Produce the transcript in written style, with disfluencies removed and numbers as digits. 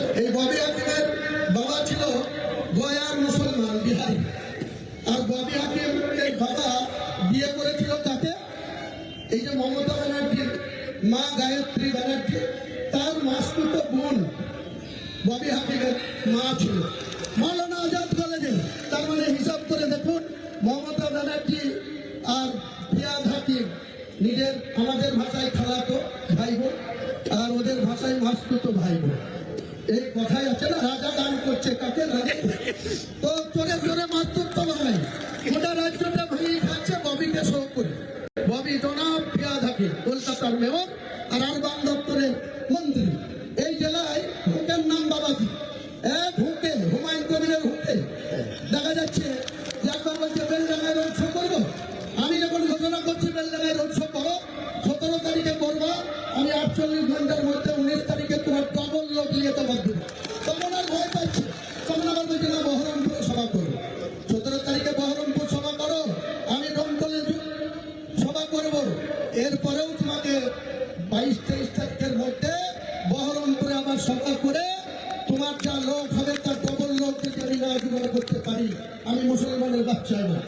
এই ববি হাকিমের বাবা ছিল গয়ার মুসলমান বিহারি, আর ববি হাকিমের বাবা বিয়ে করেছিল তাকে এই যে মমতা ব্যানার্জির মা গায়ত্রী ব্যানার্জি, তার মাসতুতো বোন ববি হাকিমের মা ছিল মাওলানা আজাদ কলেজে। তার মানে হিসাব করে দেখুন, মমতা ব্যানার্জি আর ফিয়াদ হাকিম নিজের আমাদের ভাষায় খালাতো ভাই বোন, আর ওদের ভাষায় মাসতুতো ভাই বোন। এই কথাই আছে না, রাজা দান করছে কাকে? রাজা। তো চোরে চোরে মাতৃত্ব ভাই গোটা রাজ্যটা ভেঙে খাচ্ছে ববিকে শো করে। ববি জনাব ফিয়াদ হাকিম কলকাতার মেয়র আর আরবান দপ্তরের মন্ত্রী। এই জেলায় হুকের নাম বাবাজি, এক হুকে হুমায়ুন কবিরের হুকে। দেখা যাচ্ছে যে একবার বলছে বেলডাঙ্গায় রোড শো করবো। আমি যখন ঘোষণা করছি বেলডাঙ্গায় রোড শো করো, 17 তারিখে করবো, আমি 48 ঘন্টার মধ্যে 19 তারিখে তোমার ডবল লোক নিয়ে তোমার দেবো। তখন আর ভয় পাচ্ছে, তখন আবার বলছে না বহরমপুরে সভা করবো। 17 তারিখে বহরমপুর সভা করো, আমি দমকলে সভা করবো। এরপরেও তোমাকে 22-23 তারিখের মধ্যে বহরমপুরে আবার সভা করে তোমার যা লোক হবে তার ডবল লোক যদি আমি না করতে পারি, আমি মুসলমানের বাচ্চা না।